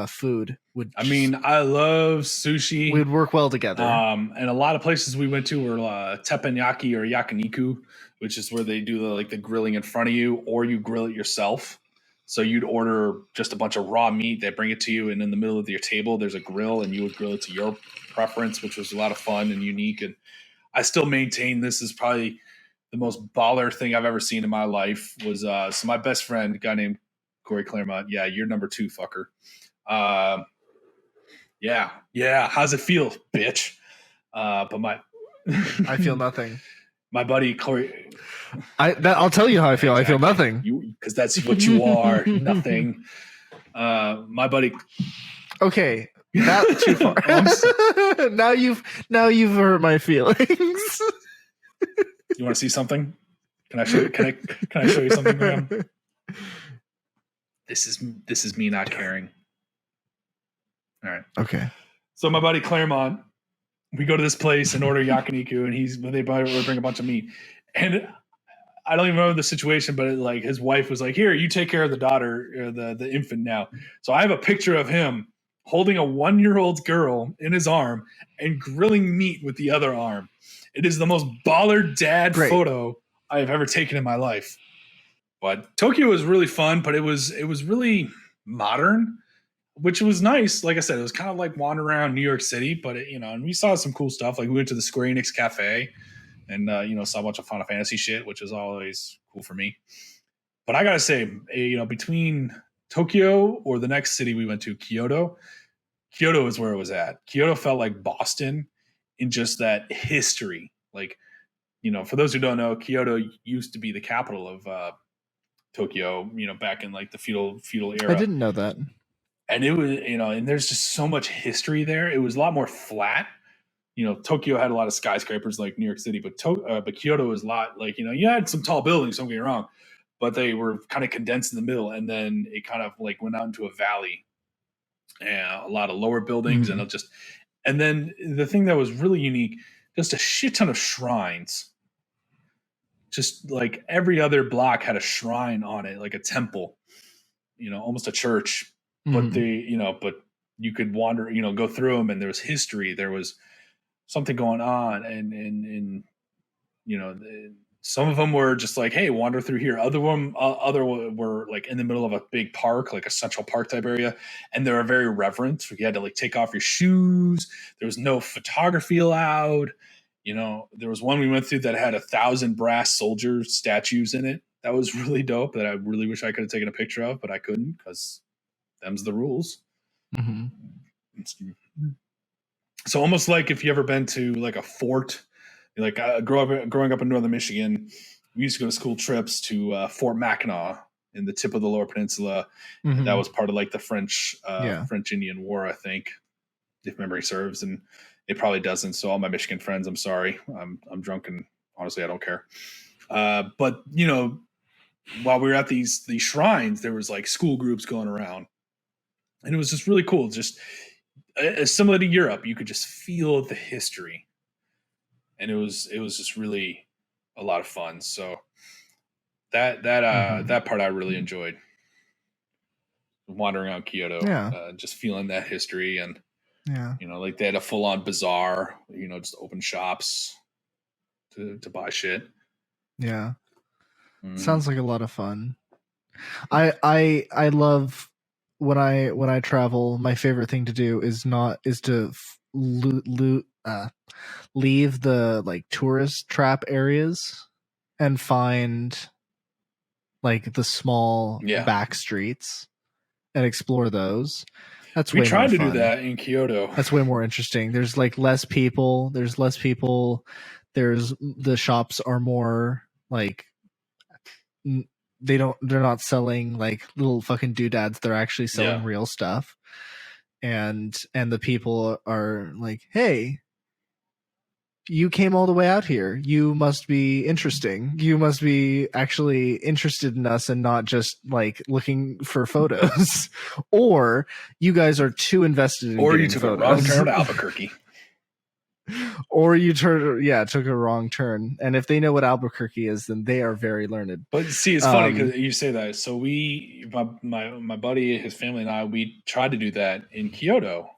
food would. I mean, I love sushi. We'd work well together. And a lot of places we went to were teppanyaki or yakiniku, which is where they do the grilling in front of you, or you grill it yourself. So you'd order just a bunch of raw meat. They bring it to you, and in the middle of your table, there's a grill, and you would grill it to your preference, which was a lot of fun and unique. And I still maintain this is probably the most baller thing I've ever seen in my life. Was so my best friend, a guy named Cory Claremont. Yeah, you're number 2, fucker. Yeah. How's it feel, bitch? But I feel nothing. My buddy Cory. I'll tell you how I feel. Exactly. I feel nothing. Because that's what you are. Nothing. My buddy. Okay, not too far. now you've hurt my feelings. You want to see something? Can I show you? Can I show you something, Graham? This is me not caring. All right. Okay. So my buddy Claremont, we go to this place and order yakiniku, and they bring a bunch of meat, and I don't even remember the situation, but his wife was like, "Here, you take care of the daughter, or the infant now." So I have a picture of him holding a 1-year-old girl in his arm and grilling meat with the other arm. It is the most baller dad photo I have ever taken in my life. But Tokyo was really fun, but it was really modern. which was nice. Like I said, it was kind of like wandering around New York City, but and we saw some cool stuff. Like we went to the Square Enix Cafe and saw a bunch of Final Fantasy shit, which is always cool for me. But I gotta say, between Tokyo or the next city we went to, Kyoto, Kyoto is where it was at. Kyoto felt like Boston in just that history. Like, for those who don't know, Kyoto used to be the capital of Tokyo, back in like the feudal I era. didn't know that. And it was, and there's just so much history there. It was a lot more flat. Tokyo had a lot of skyscrapers like New York City, but Kyoto was a lot like, you had some tall buildings, don't get me wrong, but they were kind of condensed in the middle. And then it kind of like went out into a valley and a lot of lower buildings. Mhm. And then the thing that was really unique, just a shit ton of shrines. Just like every other block had a shrine on it, like a temple, almost a church. But Mhm. but you could wander, go through them, and there was history. There was something going on, and some of them were just like, hey, wander through here. Other were like in the middle of a big park, like a Central Park type area, and they were very reverent. You had to like take off your shoes. There was no photography allowed. There was one we went through that had 1,000 brass soldier statues in it. That was really dope. That I really wish I could have taken a picture of, but I couldn't because them's the rules. Mhm. So almost like if you ever been to like a fort, like growing up in northern Michigan, we used to go to school trips to Fort Mackinac in the tip of the Lower Peninsula, and that Mhm. was part of like the Yeah. French Indian War, I think, if memory serves, and it probably doesn't. So all my Michigan friends, I'm sorry, I'm drunk and honestly I don't care. But while we were at these shrines, there was like school groups going around, and it was just really cool. Just similar to Europe, you could just feel the history, and it was just really a lot of fun. So Mhm. that part I really enjoyed, wandering around Kyoto, Yeah. just feeling that history, and Yeah. like they had a full on bazaar, just open shops to buy shit. Yeah. Mm. Sounds like a lot of fun. I love when I travel. My favorite thing to do is to leave the like tourist trap areas and find like the small Yeah, back streets and explore those. That's we way more tried to do fun. that in Kyoto. That's way more interesting. There's like less people. There's less people. There's the shops are more like they're not selling like little fucking doodads. They're actually selling Yeah. real stuff. And the people are like, "Hey, you came all the way out here. You must be interesting. You must be actually interested in us and not just like looking for photos." Or you guys are too invested in Or you getting took a wrong photos. turn to Albuquerque. Or took a wrong turn. And if they know what Albuquerque is, then they are very learned. But see, it's funny Um, because you say that. So my buddy, his family, and I, we tried to do that in Kyoto.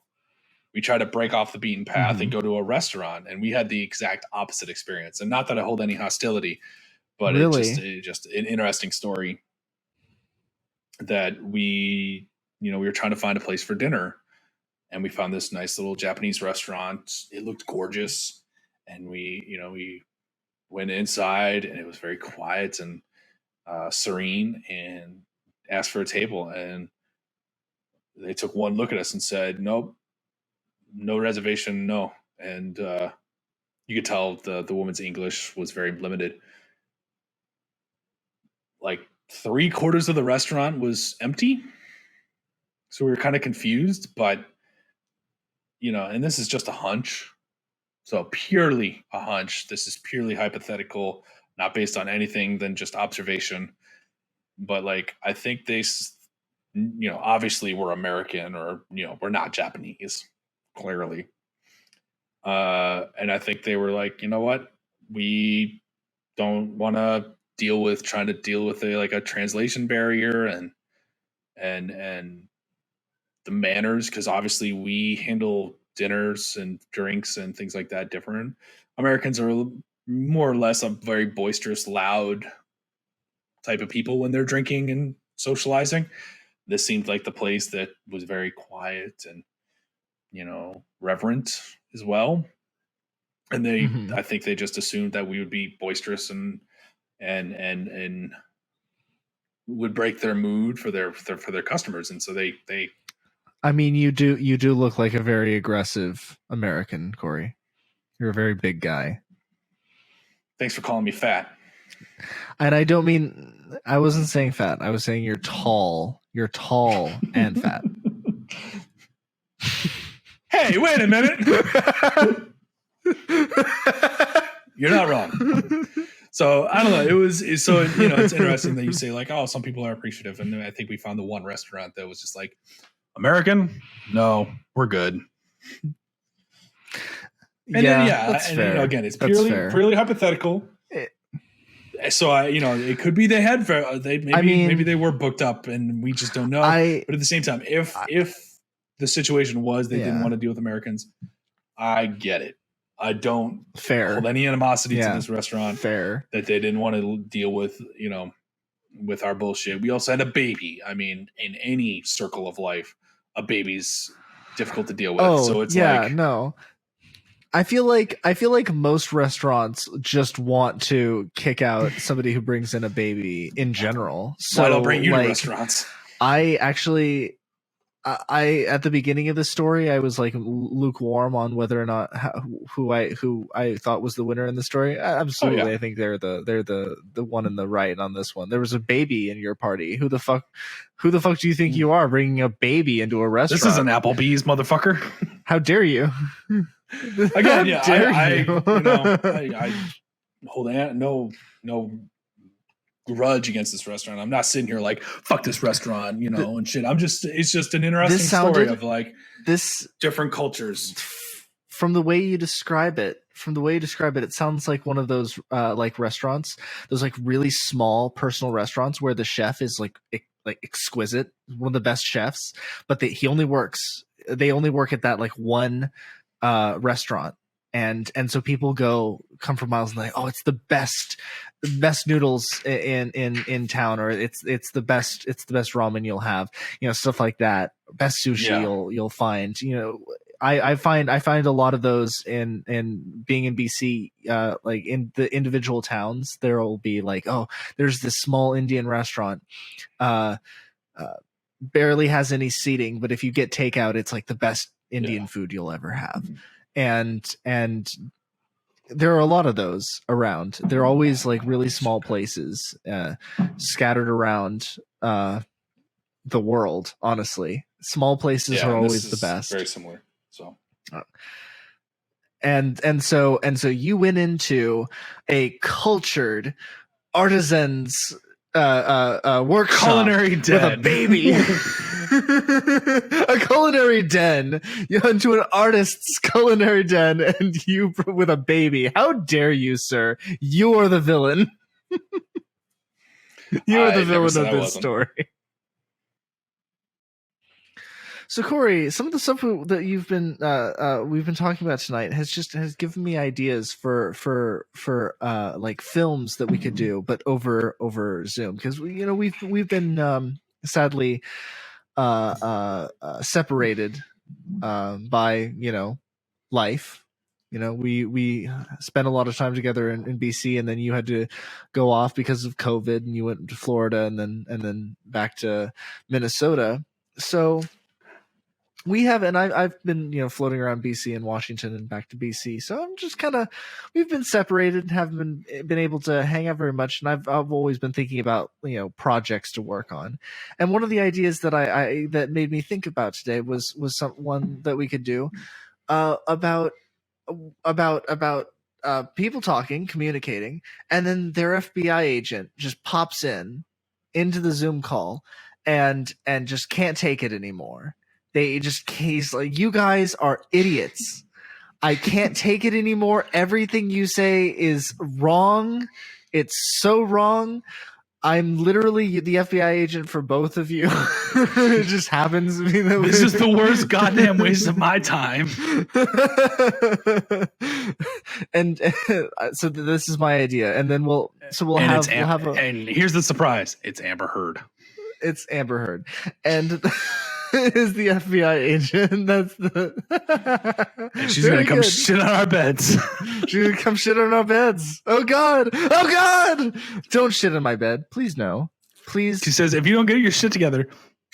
We tried to break off the beaten path and mhm. go to a restaurant, and we had the exact opposite experience. And not that I hold any hostility, but Really? it just an interesting story that we were trying to find a place for dinner, and we found this nice little Japanese restaurant. It looked gorgeous, and we went inside, and it was very quiet and serene, and asked for a table, and they took one look at us and said, "Nope, no reservation, no." And you could tell the woman's English was very limited. Like 3/4 of the restaurant was empty, so we were kind of confused. But and this is just a hunch, so purely a hunch. This is purely hypothetical, not based on anything than just observation. But like, I think obviously we're American, or we're not Japanese, clearly. And I think they were like, you know what, we don't want to trying to deal with a translation barrier, and the manners, because obviously we handle dinners and drinks and things like that different. Americans are more or less a very boisterous, loud type of people when they're drinking and socializing. this seemed like the place that was very quiet and, reverent as well. And I think they just assumed that we would be boisterous and would break their mood for their customers. And so they I mean, you do look like a very aggressive American, Cory. You're a very big guy. Thanks for calling me fat. And I don't mean, I wasn't saying fat. I was saying you're tall. You're tall and fat. Hey, wait a minute. You're not wrong. So I don't know. It's interesting that you say like, oh, some people are appreciative. And I think we found the one restaurant that was just like, American? No, we're good. And that's fair. Again, it's purely hypothetical. So it could be they had maybe they were booked up and we just don't know. But at the same time, if the situation was they didn't want to deal with Americans, I get it. I don't hold any animosity to this restaurant. Fair that they didn't want to deal with with our bullshit. We also had a baby. I mean, in any circle of life, a baby's difficult to deal with. So it's no. I feel like most restaurants just want to kick out somebody who brings in a baby in general. So why don't bring you to restaurants? I actually, at the beginning of the story, I was like lukewarm on whether or not who I thought was the winner in the story. Absolutely, I think they're the one in the right on this one. There was a baby in your party. Who the fuck do you think you are, bringing a baby into a restaurant? This isn't Applebee's, motherfucker. How dare you? Again, I hold no grudge against this restaurant. I'm not sitting here like fuck this restaurant, and shit. It's just an interesting story of like this different cultures. From the way you describe it, it sounds like one of those like restaurants, those like really small personal restaurants where the chef is like exquisite, one of the best chefs, but they only work at that like one restaurant, and so people come from miles and like, oh, it's the best noodles in town, or it's the best ramen you'll have, stuff like that. Best sushi you'll find. I find a lot of those in being in BC, like in the individual towns. There will be like, oh, there's this small Indian restaurant, barely has any seating, but if you get takeout, it's like the best Indian food you'll ever have. And there are a lot of those around. They're always like really small places scattered around the world. Honestly, small places are always the best. Very similar. So and so you went into a cultured artisans workshop culinary den with a baby. A culinary den. You went to an artist's culinary den, and you with a baby. How dare you, sir? You are the villain. You are the villain of this story. So, Cory, some of the stuff that we've been talking about tonight has given me ideas for like films that we could do, but over Zoom, because we've been sadly separated by life. We spent a lot of time together in BC, and then you had to go off because of COVID, and you went to Florida, and then back to Minnesota. So I've been floating around BC and Washington and back to BC. So I'm just we've been separated and haven't been able to hang out very much. And I've always been thinking about projects to work on. And one of the ideas that that made me think about today was one that we could do about people talking, communicating, and then their FBI agent just pops into the Zoom call and just can't take it anymore. He's like, you guys are idiots. I can't take it anymore. Everything you say is wrong. It's so wrong. I'm literally the FBI agent for both of you. It just happens to be that this is the worst goddamn waste of my time. And so this is my idea, and then we'll have and here's the surprise: it's Amber Heard. It's Amber Heard, and is the FBI agent. That's the. And she's gonna come shit on our beds. She's gonna come shit on our beds. Oh God! Oh God! Don't shit in my bed, please. No, please. She says, if you don't get your shit together,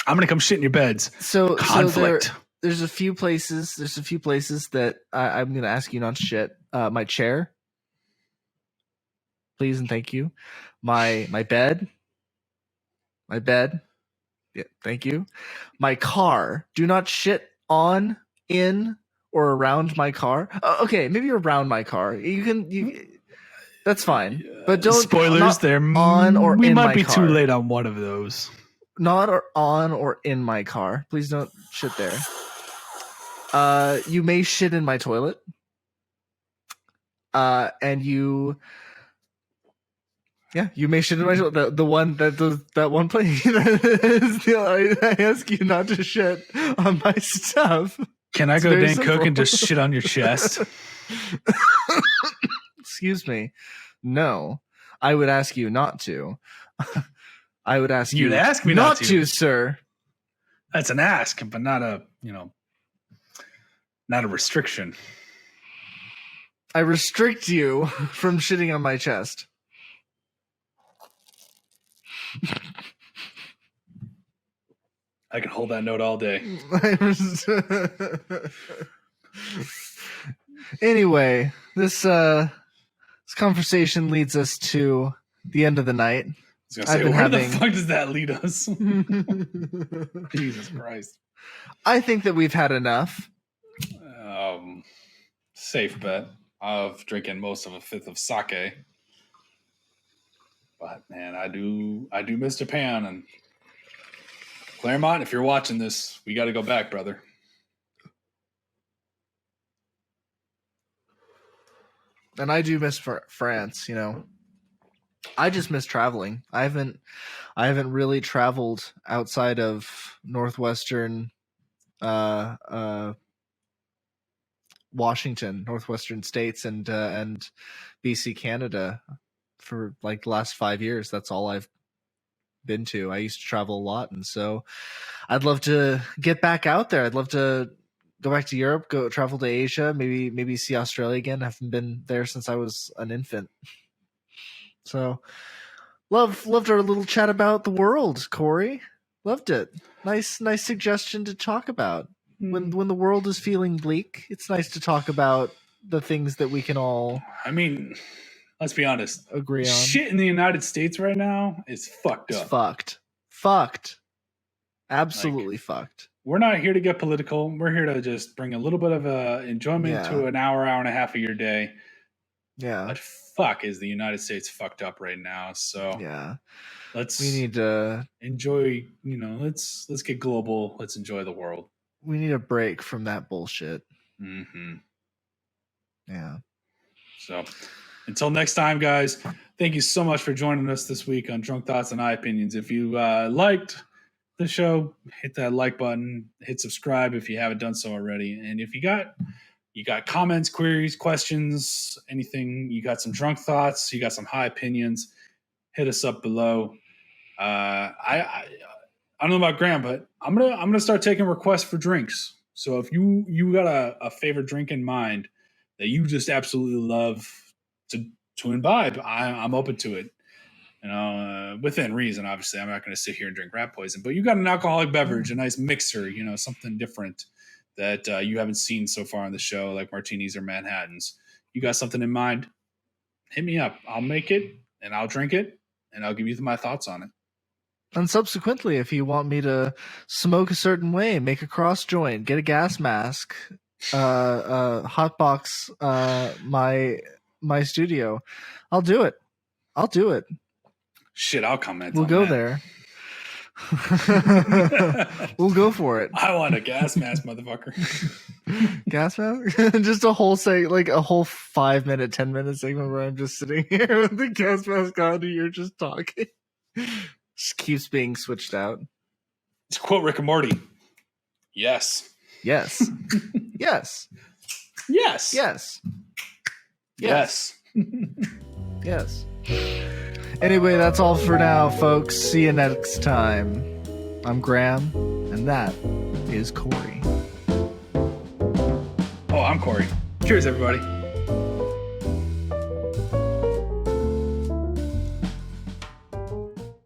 I'm gonna come shit in your beds. So conflict. There's a few places. There's a few places that I'm gonna ask you not to shit. My chair, please and thank you. My bed. My bed. Yeah, thank you. My car. Do not shit on, in, or around my car. Okay, maybe around my car. That's fine. But don't spoilers there. On or we in might my be car. too late on one of those. Not or on or in my car. Please don't shit there. You may shit in my toilet. And you. Yeah, you may shit in my toilet. The one that one place. I ask you not to shit on my stuff. Can I go to Dan Cook and just shit on your chest? Excuse me. No, I would ask you not to. I would ask you. You'd ask me not to, sir. That's an ask, but not a not a restriction. I restrict you from shitting on my chest. I can hold that note all day. Anyway, this conversation leads us to the end of the night. I was gonna say, where the fuck does that lead us? Jesus Christ. I think that we've had enough. Safe bet of drinking most of a fifth of sake. But man, I do miss Japan, and Claremont, if you're watching this, we got to go back, brother. And I do miss France. I just miss traveling. I haven't really traveled outside of northwestern Washington, northwestern states, and BC, Canada for like the last 5 years. That's all I've been to. I used to travel a lot, and so I'd love to get back out there. I'd love to go back to Europe, go travel to Asia, maybe see Australia again. I haven't been there since I was an infant. So loved our little chat about the world, Cory. Loved it. Nice suggestion to talk about. When the world is feeling bleak, it's nice to talk about the things that we can all. I mean, let's be honest. Agree on. Shit in the United States right now is fucked up. It's fucked. Absolutely fucked. We're not here to get political. We're here to just bring a little bit of enjoyment to an hour and a half of your day. Yeah. But fuck, is the United States fucked up right now? So yeah, we need to enjoy. Let's get global. Let's enjoy the world. We need a break from that bullshit. Mm-hmm. Yeah. So until next time, guys, thank you so much for joining us this week on Drunk Thoughts and Eye Opinions. If you liked the show, hit that like button, hit subscribe if you haven't done so already. And if you got comments, queries, questions, anything, you got some drunk thoughts, you got some high opinions, hit us up below. I don't know about Graham, but I'm gonna start taking requests for drinks. So if you got a favorite drink in mind that you just absolutely love to imbibe, I'm open to it. Within reason, obviously. I'm not going to sit here and drink rat poison, but you got an alcoholic beverage, a nice mixer, something different that you haven't seen so far on the show, like martinis or Manhattans. You got something in mind? Hit me up. I'll make it and I'll drink it and I'll give you my thoughts on it. And subsequently, if you want me to smoke a certain way, make a cross joint, get a gas mask, hotbox my studio, I'll do it. Shit, I'll comment. We'll go there. We'll go for it. I want a gas mask, motherfucker. Gas mask? Just a whole 5 minute, 10-minute segment where I'm just sitting here with the gas mask on and you're just talking. Just keeps being switched out. To quote Rick and Morty, yes. Yes. Yes. Yes. Yes. Yes. Yes. Anyway, that's all for now, folks. See you next time. I'm Graham, and that is Cory. Oh, I'm Cory. Cheers, everybody.